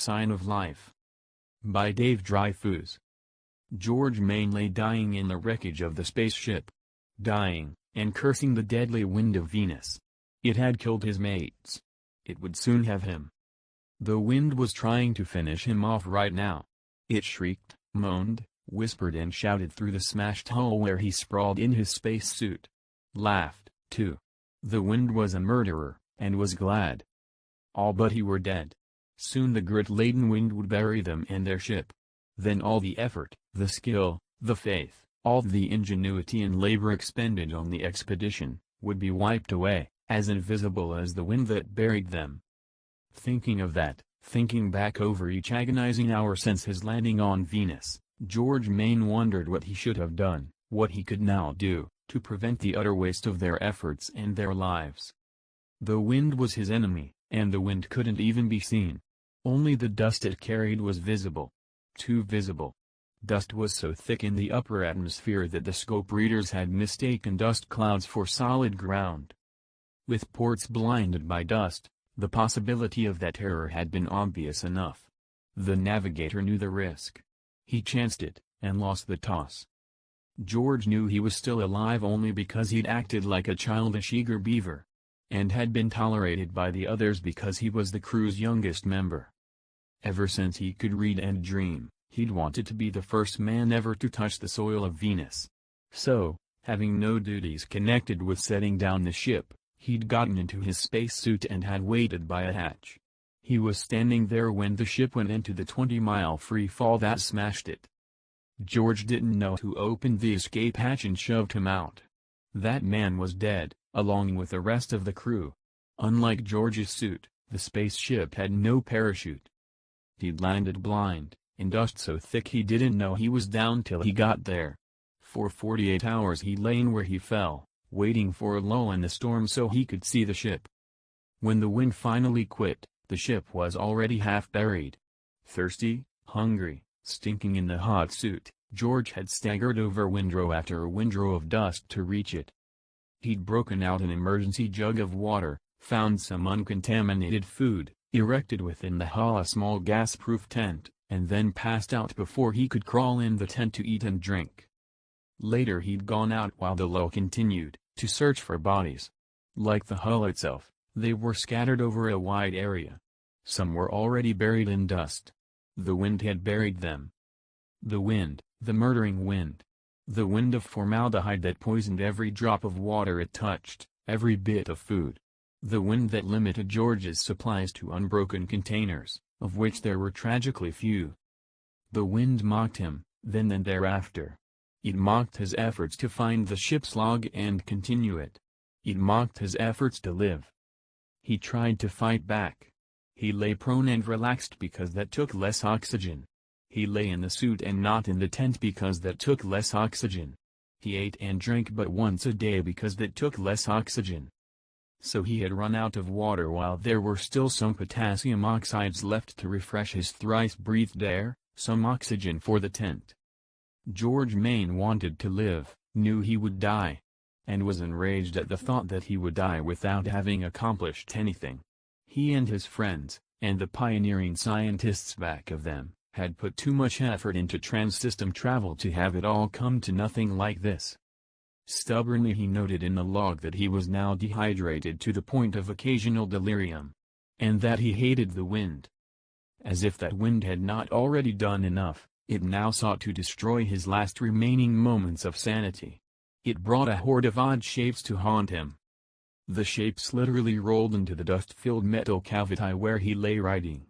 sign of life. By Dave DRYFOOS. George Mayne lay dying in the wreckage of the spaceship. Dying, and cursing the deadly wind of Venus. It had killed his mates. It would soon have him. The wind was trying to finish him off right now. It shrieked, moaned, whispered and shouted through the smashed hull where he sprawled in his spacesuit. Laughed, too. The wind was a murderer, and was glad. All but he were dead. Soon the grit-laden wind would bury them and their ship. Then all the effort, the skill, the faith, all the ingenuity and labor expended on the expedition, would be wiped away, as invisible as the wind that buried them. Thinking of that, thinking back over each agonizing hour since his landing on Venus, George Mayne wondered what he should have done, what he could now do, to prevent the utter waste of their efforts and their lives. The wind was his enemy, and the wind couldn't even be seen. Only the dust it carried was visible. Too visible. Dust was so thick in the upper atmosphere that the scope readers had mistaken dust clouds for solid ground. With ports blinded by dust, the possibility of that error had been obvious enough. The navigator knew the risk. He chanced it, and lost the toss. George knew he was still alive only because he'd acted like a childish eager beaver. And had been tolerated by the others because he was the crew's youngest member. Ever since he could read and dream, he'd wanted to be the first man ever to touch the soil of Venus. So, having no duties connected with setting down the ship, he'd gotten into his spacesuit and had waited by a hatch. He was standing there when the ship went into the 20-mile free fall that smashed it. George didn't know who opened the escape hatch and shoved him out. That man was dead, along with the rest of the crew. Unlike George's suit, the spaceship had no parachute. He'd landed blind, in dust so thick he didn't know he was down till he got there. For 48 hours he lay in where he fell, waiting for a lull in the storm so he could see the ship. When the wind finally quit, the ship was already half buried. Thirsty, hungry, stinking in the hot suit, George had staggered over windrow after windrow of dust to reach it. He'd broken out an emergency jug of water, found some uncontaminated food, erected within the hull a small gas-proof tent, and then passed out before he could crawl in the tent to eat and drink. Later he'd gone out while the lull continued, to search for bodies. Like the hull itself, they were scattered over a wide area. Some were already buried in dust. The wind had buried them. The wind, the murdering wind. The wind of formaldehyde that poisoned every drop of water it touched, every bit of food. The wind that limited George's supplies to unbroken containers, of which there were tragically few. The wind mocked him, then and thereafter. It mocked his efforts to find the ship's log and continue it. It mocked his efforts to live. He tried to fight back. He lay prone and relaxed because that took less oxygen. He lay in the suit and not in the tent because that took less oxygen. He ate and drank but once a day because that took less oxygen. So he had run out of water while there were still some potassium oxides left to refresh his thrice-breathed air, some oxygen for the tent. George Mayne wanted to live, knew he would die. And was enraged at the thought that he would die without having accomplished anything. He and his friends, and the pioneering scientists back of them, had put too much effort into trans-system travel to have it all come to nothing like this. Stubbornly he noted in the log that he was now dehydrated to the point of occasional delirium. And that he hated the wind. As if that wind had not already done enough, it now sought to destroy his last remaining moments of sanity. It brought a horde of odd shapes to haunt him. The shapes literally rolled into the dust-filled metal cavity where he lay writing.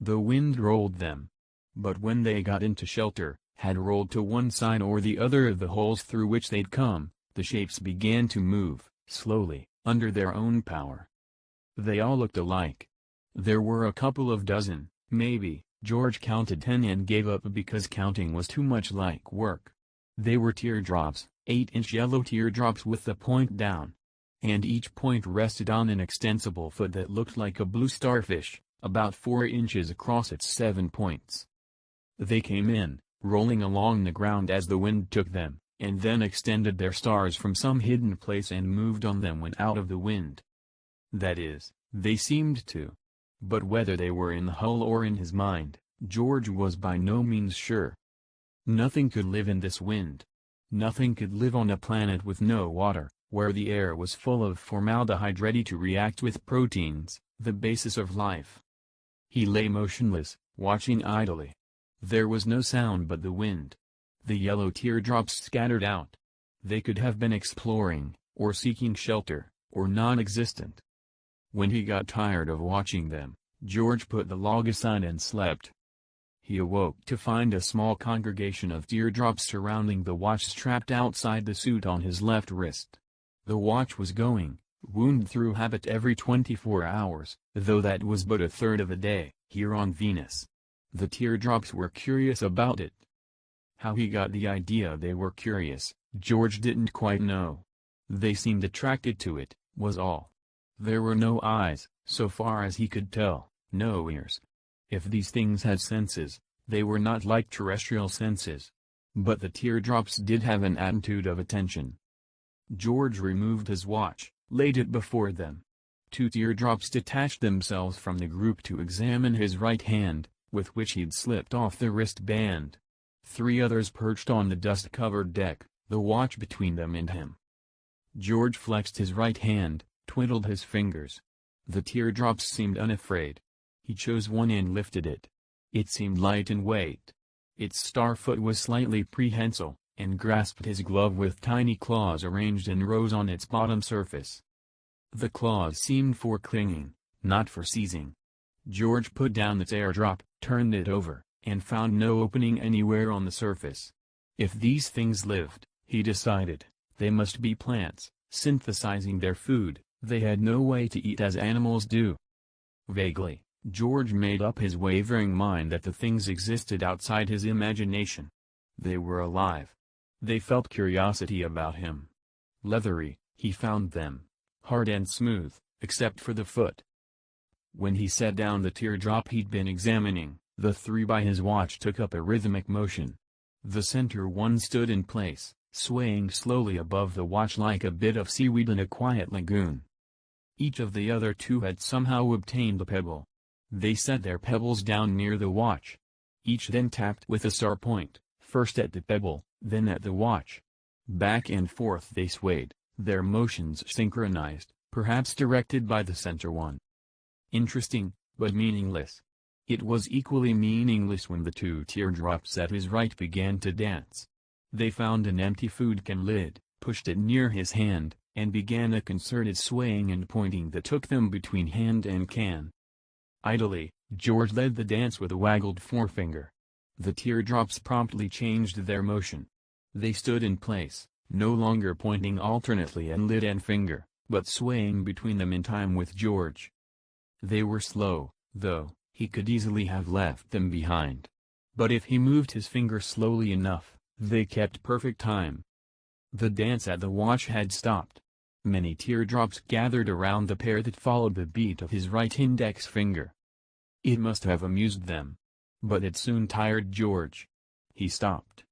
The wind rolled them. But when they got into shelter, had rolled to one side or the other of the holes through which they'd come, the shapes began to move, slowly, under their own power. They all looked alike. There were a couple of dozen, maybe. George counted 10 and gave up because counting was too much like work. They were teardrops, 8-inch yellow teardrops with the point down. And each point rested on an extensible foot that looked like a blue starfish, about 4 inches across its 7 points. They came in, rolling along the ground as the wind took them, and then extended their stars from some hidden place and moved on them when out of the wind. That is, they seemed to. But whether they were in the hull or in his mind, George was by no means sure. Nothing could live in this wind. Nothing could live on a planet with no water, where the air was full of formaldehyde ready to react with proteins, the basis of life. He lay motionless, watching idly. There was no sound but the wind. The yellow teardrops scattered out. They could have been exploring, or seeking shelter, or non-existent. When he got tired of watching them, George put the log aside and slept. He awoke to find a small congregation of teardrops surrounding the watch strapped outside the suit on his left wrist. The watch was going, wound through habit every 24 hours, though that was but a third of a day, here on Venus. The teardrops were curious about it. How he got the idea they were curious, George didn't quite know. They seemed attracted to it, was all. There were no eyes, so far as he could tell, no ears. If these things had senses, they were not like terrestrial senses. But the teardrops did have an attitude of attention. George removed his watch, laid it before them. 2 teardrops detached themselves from the group to examine his right hand, with which he'd slipped off the wristband. 3 others perched on the dust-covered deck, the watch between them and him. George flexed his right hand, twiddled his fingers. The teardrops seemed unafraid. He chose one and lifted it. It seemed light in weight. Its star foot was slightly prehensile, and grasped his glove with tiny claws arranged in rows on its bottom surface. The claws seemed for clinging, not for seizing. George put down the teardrop, turned it over, and found no opening anywhere on the surface. If these things lived, he decided, they must be plants, synthesizing their food. They had no way to eat as animals do. Vaguely, George made up his wavering mind that the things existed outside his imagination. They were alive. They felt curiosity about him. Leathery, he found them. Hard and smooth, except for the foot. When he set down the teardrop he'd been examining, the 3 by his watch took up a rhythmic motion. The center one stood in place, swaying slowly above the watch like a bit of seaweed in a quiet lagoon. Each of the other 2 had somehow obtained a pebble. They set their pebbles down near the watch. Each then tapped with a star point, first at the pebble, then at the watch. Back and forth they swayed, their motions synchronized, perhaps directed by the center one. Interesting, but meaningless. It was equally meaningless when the 2 teardrops at his right began to dance. They found an empty food can lid, pushed it near his hand, and began a concerted swaying and pointing that took them between hand and can. Idly, George led the dance with a waggled forefinger. The teardrops promptly changed their motion. They stood in place, no longer pointing alternately at lid and finger, but swaying between them in time with George. They were slow, though, he could easily have left them behind. But if he moved his finger slowly enough, they kept perfect time. The dance at the watch had stopped. Many teardrops gathered around the pair that followed the beat of his right index finger. It must have amused them. But it soon tired George. He stopped.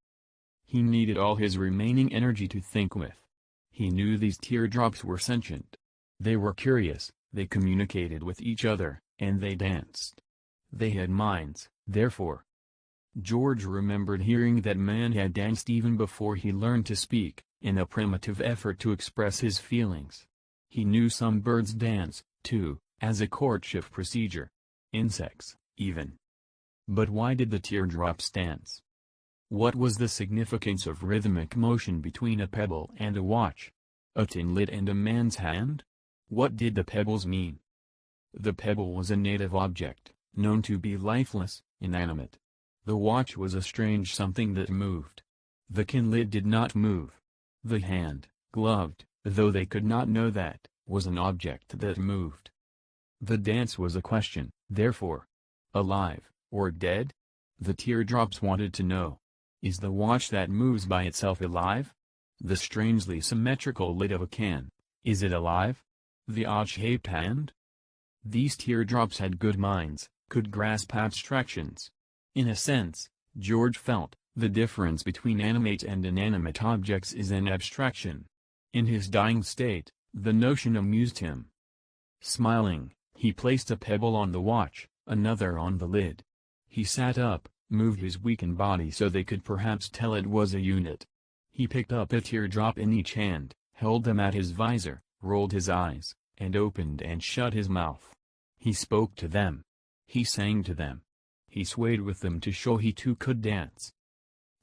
He needed all his remaining energy to think with. He knew these teardrops were sentient. They were curious, they communicated with each other, and they danced. They had minds, therefore. George remembered hearing that man had danced even before he learned to speak, in a primitive effort to express his feelings. He knew some birds dance, too, as a courtship procedure. Insects, even. But why did the teardrops dance? What was the significance of rhythmic motion between a pebble and a watch? A tin lid and a man's hand? What did the pebbles mean? The pebble was a native object, known to be lifeless, inanimate. The watch was a strange something that moved. The tin lid did not move. The hand, gloved, though they could not know that, was an object that moved. The dance was a question, therefore. Alive, or dead? The teardrops wanted to know. Is the watch that moves by itself alive? The strangely symmetrical lid of a can, is it alive? The odd-shaped hand? These teardrops had good minds, could grasp abstractions. In a sense, George felt, the difference between animate and inanimate objects is an abstraction. In his dying state, the notion amused him. Smiling, He placed a pebble on the watch, another on the lid. He sat up, moved his weakened body so they could perhaps tell it was a unit. He picked up a teardrop in each hand, held them at his visor, rolled his eyes, and opened and shut his mouth. He spoke to them. He sang to them. He swayed with them to show he too could dance.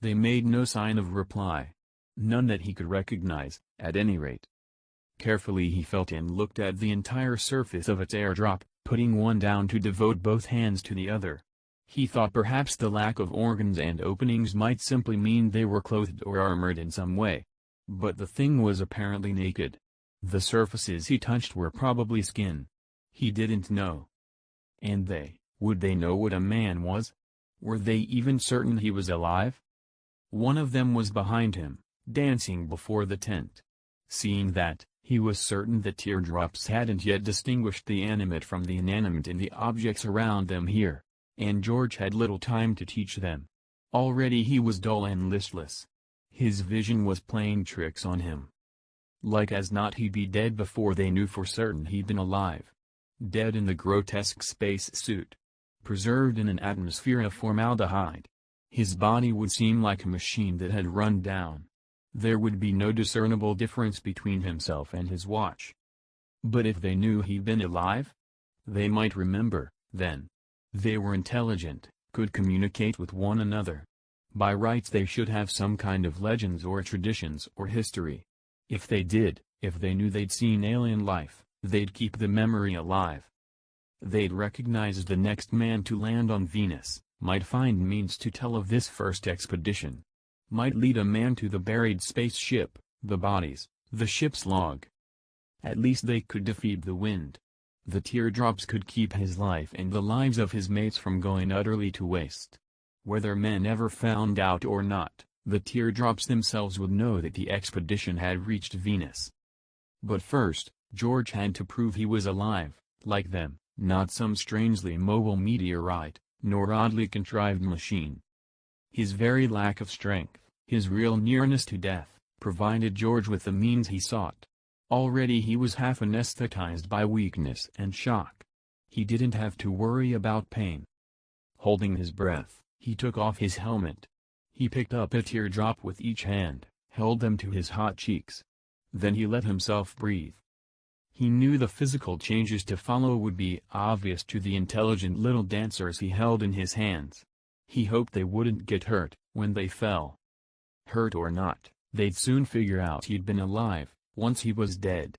They made no sign of reply. None that he could recognize, at any rate. Carefully he felt and looked at the entire surface of its airdrop, putting one down to devote both hands to the other. He thought perhaps the lack of organs and openings might simply mean they were clothed or armored in some way. But the thing was apparently naked. The surfaces he touched were probably skin. He didn't know. And would they know what a man was? Were they even certain he was alive? One of them was behind him, dancing before the tent. Seeing that, he was certain the teardrops hadn't yet distinguished the animate from the inanimate in the objects around them here. And George had little time to teach them. Already he was dull and listless. His vision was playing tricks on him. Like as not he'd be dead before they knew for certain he'd been alive. Dead in the grotesque space suit. Preserved in an atmosphere of formaldehyde. His body would seem like a machine that had run down. There would be no discernible difference between himself and his watch. But if they knew he'd been alive? They might remember, then. They were intelligent, could communicate with one another. By rights they should have some kind of legends or traditions or history. If they did, if they knew they'd seen alien life, they'd keep the memory alive. They'd recognize the next man to land on Venus, might find means to tell of this first expedition. Might lead a man to the buried spaceship, the bodies, the ship's log. At least they could defeat the wind. The teardrops could keep his life and the lives of his mates from going utterly to waste. Whether men ever found out or not, the teardrops themselves would know that the expedition had reached Venus. But first, George had to prove he was alive, like them, not some strangely mobile meteorite, nor oddly contrived machine. His very lack of strength, his real nearness to death, provided George with the means he sought. Already he was half anesthetized by weakness and shock. He didn't have to worry about pain. Holding his breath, he took off his helmet. He picked up a teardrop with each hand, held them to his hot cheeks. Then he let himself breathe. He knew the physical changes to follow would be obvious to the intelligent little dancers he held in his hands. He hoped they wouldn't get hurt when they fell. Hurt or not, they'd soon figure out he'd been alive, once he was dead.